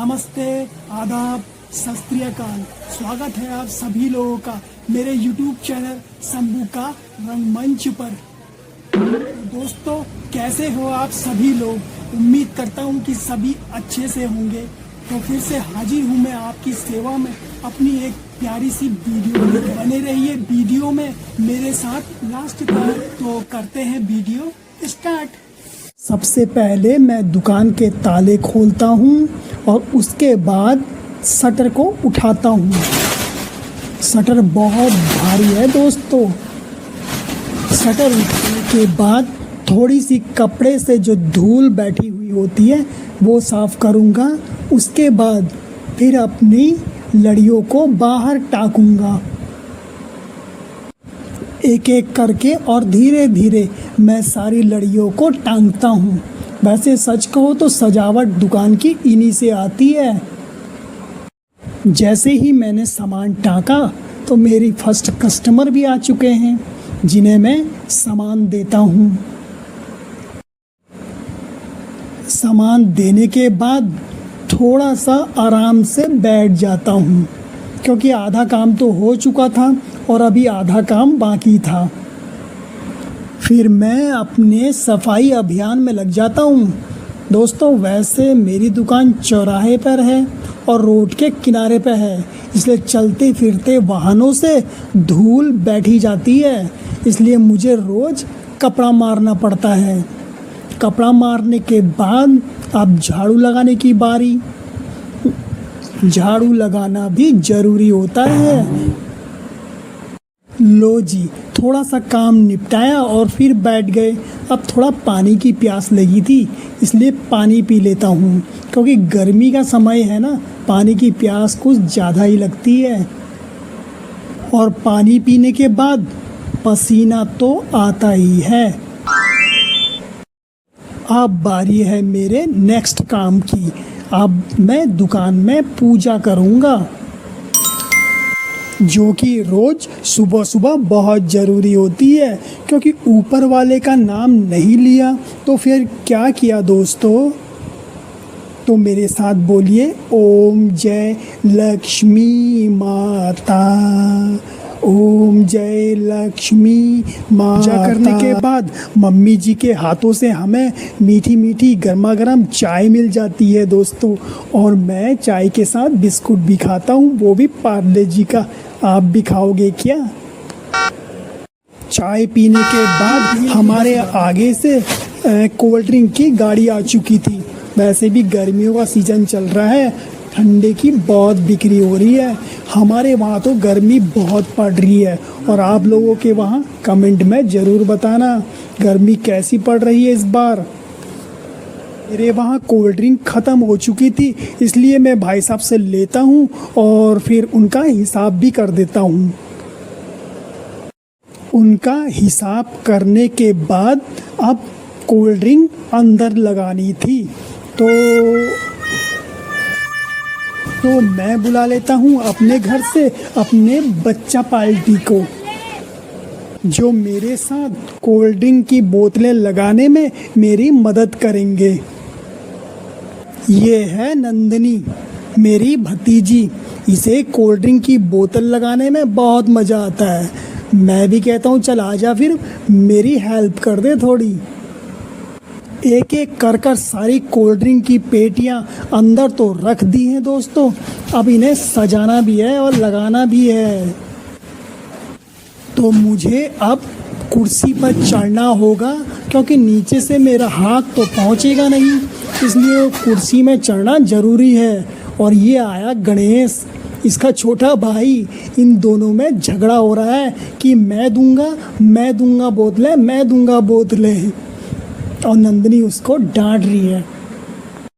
नमस्ते, आदाब, सत श्री अकाल। स्वागत है आप सभी लोगों का मेरे YouTube चैनल शंभू का रंगमंच पर। दोस्तों, कैसे हो आप सभी लोग? उम्मीद करता हूँ कि सभी अच्छे से होंगे। तो फिर से हाजिर हूँ मैं आपकी सेवा में अपनी एक प्यारी सी वीडियो में। बने रहिए वीडियो में मेरे साथ लास्ट तक। तो करते हैं वीडियो स्टार्ट। सबसे पहले मैं दुकान के ताले खोलता हूँ और उसके बाद शटर को उठाता हूँ। शटर बहुत भारी है दोस्तों। शटर उठाने के बाद थोड़ी सी कपड़े से जो धूल बैठी हुई होती है वो साफ करूँगा। उसके बाद फिर अपनी लड़ियों को बाहर टाकूँगा एक एक करके, और धीरे धीरे मैं सारी लड़ियों को टांगता हूँ। वैसे सच कहो तो सजावट दुकान की इन्हीं से आती है। जैसे ही मैंने सामान टांका तो मेरी फर्स्ट कस्टमर भी आ चुके हैं जिन्हें मैं सामान देता हूँ। सामान देने के बाद थोड़ा सा आराम से बैठ जाता हूँ क्योंकि आधा काम तो हो चुका था और अभी आधा काम बाकी था। फिर मैं अपने सफाई अभियान में लग जाता हूँ। दोस्तों, वैसे मेरी दुकान चौराहे पर है और रोड के किनारे पर है, इसलिए चलते फिरते वाहनों से धूल बैठी जाती है। इसलिए मुझे रोज़ कपड़ा मारना पड़ता है। कपड़ा मारने के बाद अब झाड़ू लगाने की बारी। झाड़ू लगाना भी ज़रूरी होता है। लो जी, थोड़ा सा काम निपटाया और फिर बैठ गए। अब थोड़ा पानी की प्यास लगी थी, इसलिए पानी पी लेता हूँ क्योंकि गर्मी का समय है ना, पानी की प्यास कुछ ज़्यादा ही लगती है। और पानी पीने के बाद पसीना तो आता ही है। अब बारी है मेरे नेक्स्ट काम की। अब मैं दुकान में पूजा करूँगा, जो कि रोज़ सुबह सुबह बहुत ज़रूरी होती है क्योंकि ऊपर वाले का नाम नहीं लिया तो फिर क्या किया दोस्तों? तो मेरे साथ बोलिए, ओम जय लक्ष्मी माता, ओम जय लक्ष्मी माता। पूजा करने के बाद मम्मी जी के हाथों से हमें मीठी मीठी गर्मा गर्म चाय मिल जाती है दोस्तों। और मैं चाय के साथ बिस्कुट भी खाता हूँ, वो भी पार्ले जी का। आप भी खाओगे क्या? चाय पीने के बाद हमारे आगे से कोल्ड ड्रिंक की गाड़ी आ चुकी थी। वैसे भी गर्मियों का सीज़न चल रहा है, ठंडे की बहुत बिक्री हो रही है। हमारे वहाँ तो गर्मी बहुत पड़ रही है और आप लोगों के वहाँ कमेंट में ज़रूर बताना गर्मी कैसी पड़ रही है इस बार। मेरे वहाँ कोल्ड ड्रिंक ख़त्म हो चुकी थी, इसलिए मैं भाई साहब से लेता हूँ और फिर उनका हिसाब भी कर देता हूँ। उनका हिसाब करने के बाद अब कोल्ड ड्रिंक अंदर लगानी थी तो मैं बुला लेता हूँ अपने घर से अपने बच्चा पार्टी को, जो मेरे साथ कोल्ड ड्रिंक की बोतलें लगाने में मेरी मदद करेंगे। ये है नंदिनी, मेरी भतीजी। इसे कोल्ड ड्रिंक की बोतल लगाने में बहुत मज़ा आता है। मैं भी कहता हूँ चल आजा, फिर मेरी हेल्प कर दे थोड़ी। एक एक कर कर सारी कोल्ड ड्रिंक की पेटियाँ अंदर तो रख दी हैं दोस्तों। अब इन्हें सजाना भी है और लगाना भी है। तो मुझे अब कुर्सी पर चढ़ना होगा क्योंकि नीचे से मेरा हाथ तो पहुंचेगा नहीं, इसलिए कुर्सी में चढ़ना ज़रूरी है। और ये आया गणेश, इसका छोटा भाई। इन दोनों में झगड़ा हो रहा है कि मैं दूंगा बोतलें, मैं दूंगा बोतलें, और नंदिनी उसको डांट रही है।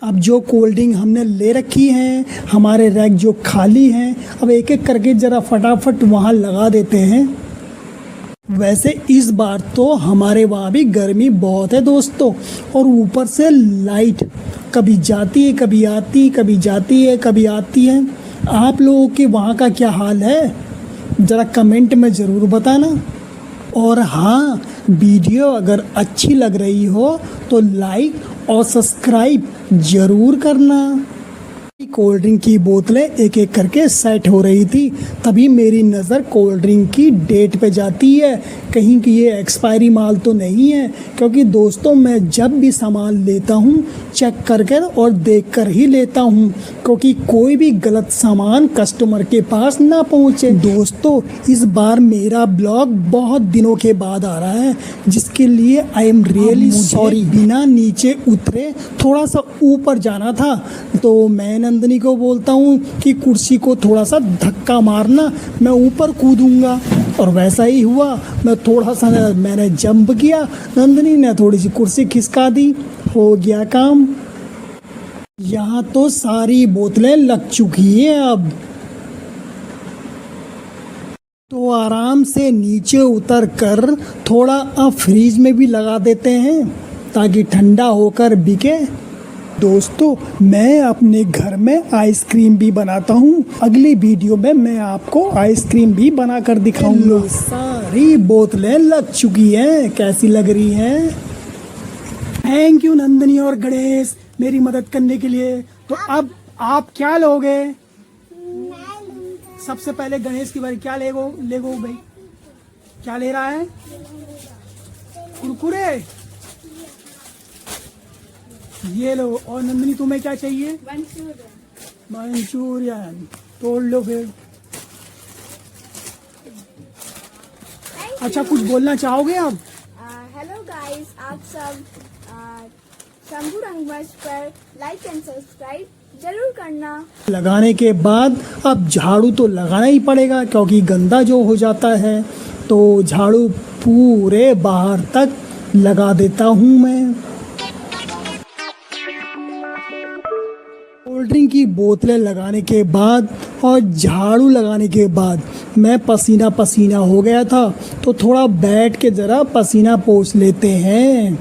अब जो कोल्ड ड्रिंक हमने ले रखी हैं, हमारे रैक जो खाली हैं, अब एक एक करके ज़रा फटाफट वहाँ लगा देते हैं। वैसे इस बार तो हमारे वहाँ भी गर्मी बहुत है दोस्तों, और ऊपर से लाइट कभी जाती है कभी आती, कभी जाती है कभी आती है। आप लोगों के वहाँ का क्या हाल है ज़रा कमेंट में ज़रूर बताना। और हाँ, वीडियो अगर अच्छी लग रही हो तो लाइक और सब्सक्राइब ज़रूर करना। कोल्ड ड्रिंक की बोतलें एक एक करके सेट हो रही थी, तभी मेरी नज़र कोल्ड ड्रिंक की डेट पे जाती है, कहीं कि ये एक्सपायरी माल तो नहीं है। क्योंकि दोस्तों मैं जब भी सामान लेता हूँ चेक कर कर और देख कर ही लेता हूँ, क्योंकि कोई भी गलत सामान कस्टमर के पास ना पहुँचे। दोस्तों इस बार मेरा ब्लॉग बहुत दिनों के बाद आ रहा है, जिसके लिए आई एम रियली सॉरी। बिना नीचे उतरे थोड़ा सा ऊपर जाना था, तो मैं नंदनी को बोलता हूँ कि कुर्सी को थोड़ा सा धक्का मारना, मैं ऊपर कूदूंगा। और वैसा ही हुआ, मैं थोड़ा सा मैंने जंप किया, नंदनी ने थोड़ी सी कुर्सी खिसका दी, हो गया काम। यहाँ तो सारी बोतलें लग चुकी हैं अब। तो आराम से नीचे उतर कर थोड़ा अब फ्रीज में भी लगा देते हैं ताकि ठंडा होकर बिके। दोस्तों मैं अपने घर में आइसक्रीम भी बनाता हूँ, अगली वीडियो में मैं आपको आइसक्रीम भी बना कर दिखाऊंगा। सारी बोतलें लग चुकी हैं, कैसी लग रही हैं? थैंक यू नंदनी और गणेश मेरी मदद करने के लिए। तो अब आप क्या लोगे? सबसे पहले गणेश की बारी, क्या लेगो भाई, क्या ले रहा है? कुरकुरे, ये लो। और नंदनी तुम्हें क्या चाहिए? मंचूरियन। तोड़ लो फिर। अच्छा कुछ बोलना चाहोगे आप? हेलो गाइस, आप सब शंभू रंगमंच पर लाइक एंड सब्सक्राइब जरूर करना। लगाने के बाद अब झाड़ू तो लगाना ही पड़ेगा, क्योंकि गंदा जो हो जाता है, तो झाड़ू पूरे बाहर तक लगा देता हूँ मैं। कोल्ड ड्रिंक की बोतलें लगाने के बाद और झाड़ू लगाने के बाद मैं पसीना पसीना हो गया था, तो थोड़ा बैठ के ज़रा पसीना पोंछ लेते हैं।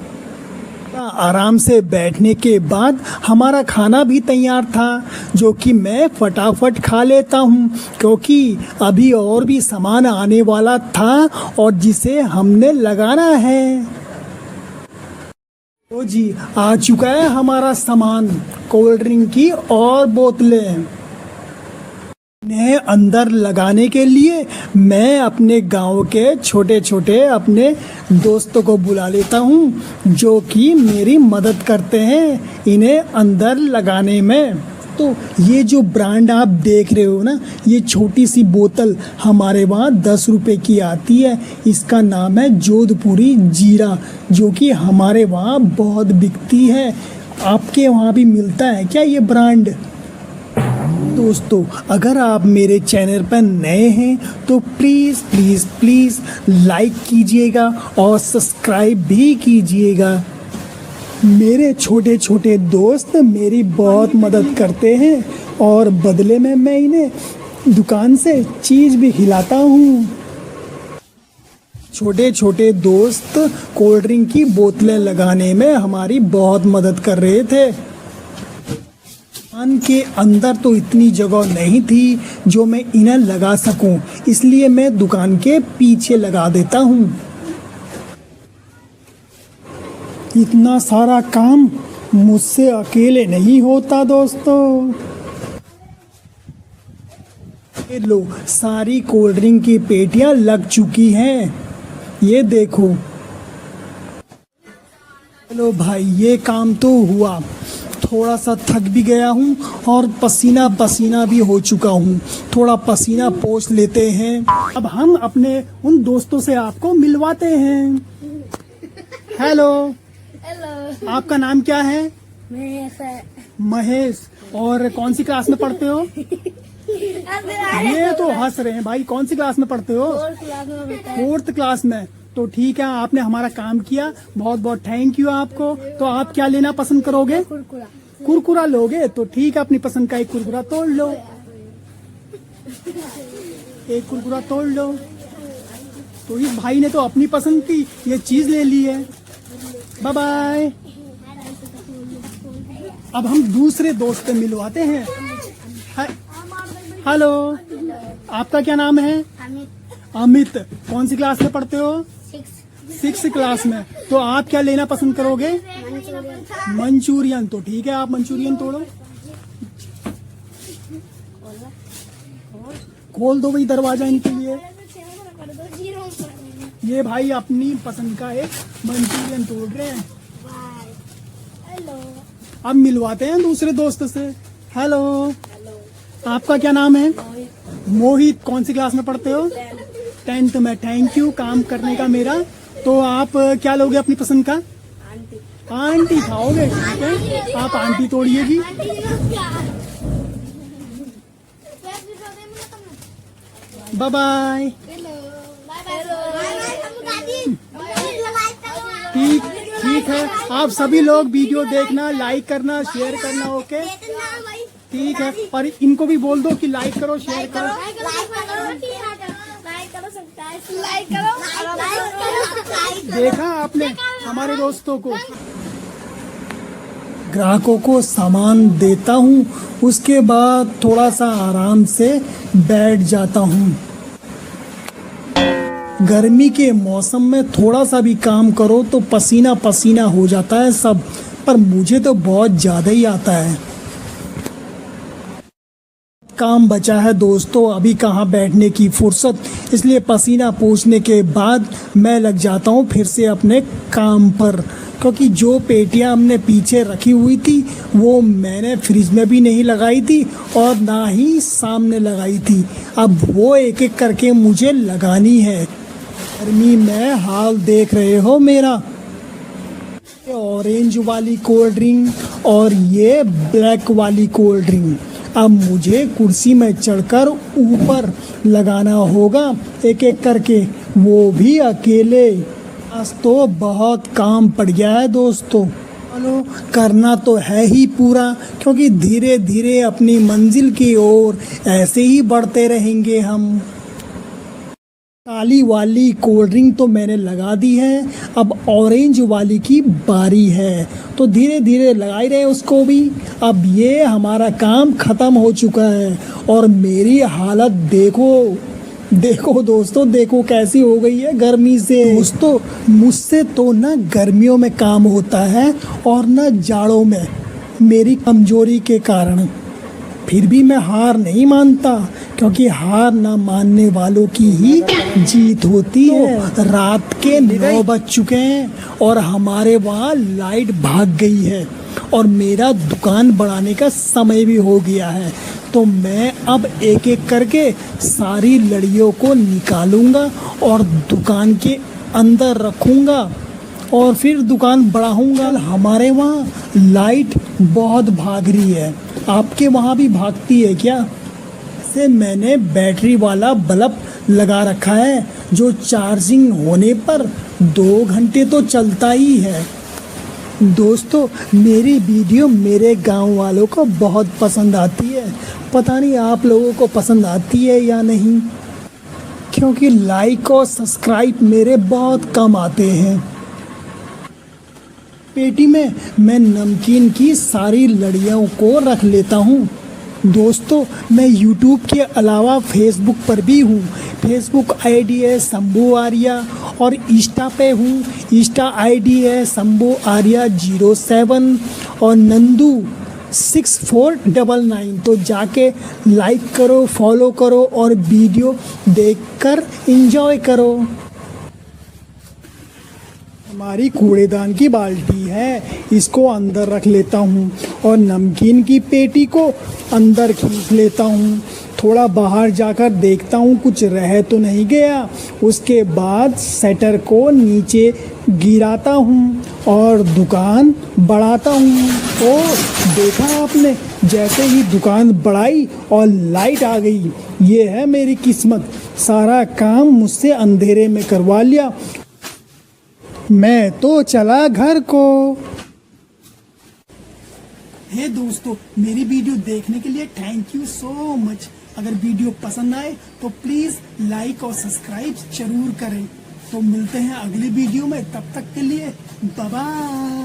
आराम से बैठने के बाद हमारा खाना भी तैयार था, जो कि मैं फटाफट खा लेता हूँ, क्योंकि अभी और भी सामान आने वाला था और जिसे हमने लगाना है। तो जी आ चुका है हमारा सामान, कोल्ड ड्रिंक की और बोतलें। इन्हें अंदर लगाने के लिए मैं अपने गांव के छोटे छोटे अपने दोस्तों को बुला लेता हूं, जो कि मेरी मदद करते हैं इन्हें अंदर लगाने में। तो ये जो ब्रांड आप देख रहे हो ना, ये छोटी सी बोतल हमारे वहाँ 10 रुपए की आती है। इसका नाम है जोधपुरी जीरा, जो कि हमारे वहाँ बहुत बिकती है। आपके वहाँ भी मिलता है क्या ये ब्रांड? दोस्तों अगर आप मेरे चैनल पर नए हैं तो प्लीज़ प्लीज़ प्लीज़ लाइक कीजिएगा और सब्सक्राइब भी कीजिएगा। मेरे छोटे छोटे दोस्त मेरी बहुत मदद करते हैं और बदले में मैं इन्हें दुकान से चीज़ भी खिलाता हूँ। छोटे छोटे दोस्त कोल्ड ड्रिंक की बोतलें लगाने में हमारी बहुत मदद कर रहे थे। दुकान के अंदर तो इतनी जगह नहीं थी जो मैं इन्हें लगा सकूं, इसलिए मैं दुकान के पीछे लगा देता हूं। इतना सारा काम मुझसे अकेले नहीं होता दोस्तों। ये लो सारी कोल्ड ड्रिंक की पेटियां लग चुकी हैं, ये देखो। चलो भाई ये काम तो हुआ, थोड़ा सा थक भी गया हूँ और पसीना पसीना भी हो चुका हूँ, थोड़ा पसीना पोंछ लेते हैं। अब हम अपने उन दोस्तों से आपको मिलवाते हैं। हेलो, हेलो, आपका नाम क्या है? महेश। और कौन सी क्लास में पढ़ते हो? ये तो हंस रहे हैं भाई, कौन सी क्लास में पढ़ते हो? 4th क्लास में। तो ठीक है, आपने हमारा काम किया, बहुत बहुत थैंक यू आपको। तो आप क्या लेना पसंद करोगे? कुरकुरा लोगे? तो ठीक है, अपनी पसंद का एक कुरकुरा तोड़ लो, एक कुरकुरा तोड़ लो। तो इस भाई ने तो अपनी पसंद की ये चीज ले ली है। Bye bye. अब हम दूसरे दोस्त से मिलवाते हैं। हेलो, आपका क्या नाम है? अमित। कौन सी क्लास में पढ़ते हो? 6th क्लास में। तो आप क्या लेना पसंद करोगे? मंचूरियन। तो ठीक है, आप मंचूरियन तोड़ो। खोल दो भाई दरवाजा इनके लिए। ये भाई अपनी पसंद का एक मंचूरियन तोड़ रहे हैं। हेलो। अब मिलवाते हैं दूसरे दोस्त से। हेलो, आपका क्या नाम है? मोहित। कौन सी क्लास में पढ़ते हो? 10th में। थैंक यू काम करने का मेरा। तो आप क्या लोगे अपनी पसंद का? आंटी खाओगे? ठीक है, आप आंटी तोड़िएगी। Bye bye. ठीक ठीक है, आप सभी लोग वीडियो देखना, लाइक करना, शेयर करना। ओके ठीक है, और इनको भी बोल दो कि लाइक करो, शेयर करो। देखा आपने हमारे दोस्तों को। ग्राहकों को सामान देता हूँ, उसके बाद थोड़ा सा आराम से बैठ जाता हूँ। गर्मी के मौसम में थोड़ा सा भी काम करो तो पसीना पसीना हो जाता है सब, पर मुझे तो बहुत ज़्यादा ही आता है। काम बचा है दोस्तों, अभी कहाँ बैठने की फुर्सत, इसलिए पसीना पोंछने के बाद मैं लग जाता हूँ फिर से अपने काम पर। क्योंकि जो पेटियाँ हमने पीछे रखी हुई थी वो मैंने फ्रिज में भी नहीं लगाई थी और ना ही सामने लगाई थी। अब वो एक एक करके मुझे लगानी है। गर्मी में हाल देख रहे हो मेरा। ऑरेंज वाली कोल्ड ड्रिंक और ये ब्लैक वाली कोल्ड ड्रिंक। अब मुझे कुर्सी में चढ़कर ऊपर लगाना होगा एक एक करके, वो भी अकेले। आज तो बहुत काम पड़ गया है दोस्तों। चलो करना तो है ही पूरा, क्योंकि धीरे धीरे अपनी मंजिल की ओर ऐसे ही बढ़ते रहेंगे हम। काली वाली कोल्ड ड्रिंक तो मैंने लगा दी है, अब ऑरेंज वाली की बारी है, तो धीरे धीरे लगा ही रहे उसको भी। अब ये हमारा काम ख़त्म हो चुका है और मेरी हालत देखो देखो दोस्तों, देखो कैसी हो गई है गर्मी से। दोस्तों मुझसे तो ना गर्मियों में काम होता है और ना जाड़ों में, मेरी कमजोरी के कारण। फिर भी मैं हार नहीं मानता, क्योंकि हार ना मानने वालों की ही जीत होती है। रात के 9 बज चुके हैं और हमारे वहाँ लाइट भाग गई है और मेरा दुकान बढ़ाने का समय भी हो गया है। तो मैं अब एक एक करके सारी लड़ियों को निकालूंगा और दुकान के अंदर रखूंगा और फिर दुकान बढ़ाऊंगा। हमारे वहाँ लाइट बहुत भाग रही है, आपके वहाँ भी भागती है क्या? से मैंने बैटरी वाला बल्ब लगा रखा है जो चार्जिंग होने पर 2 घंटे तो चलता ही है। दोस्तों मेरी वीडियो मेरे गांव वालों को बहुत पसंद आती है, पता नहीं आप लोगों को पसंद आती है या नहीं, क्योंकि लाइक और सब्सक्राइब मेरे बहुत कम आते हैं। पेटी में मैं नमकीन की सारी लड़ियों को रख लेता हूँ। दोस्तों मैं YouTube के अलावा फेसबुक पर भी हूँ। फेसबुक आईडी है शंभू आर्या और इंस्टा पे हूँ। इंस्टा आईडी है शंभू आर्या 07 और नंदू 6499। तो जाके लाइक करो, फॉलो करो और वीडियो देखकर एंजॉय करो। हमारी कूड़ेदान की बाल्टी है, इसको अंदर रख लेता हूँ और नमकीन की पेटी को अंदर खींच लेता हूँ। थोड़ा बाहर जाकर देखता हूँ कुछ रह तो नहीं गया, उसके बाद शटर को नीचे गिराता हूँ और दुकान बढ़ाता हूँ। तो देखा आपने, जैसे ही दुकान बढ़ाई और लाइट आ गई, ये है मेरी किस्मत। सारा काम मुझसे अंधेरे में करवा लिया। मैं तो चला घर को। हे दोस्तों मेरी वीडियो देखने के लिए थैंक यू सो मच। अगर वीडियो पसंद आए तो प्लीज़ लाइक और सब्सक्राइब जरूर करें। तो मिलते हैं अगली वीडियो में, तब तक के लिए बाय बाय।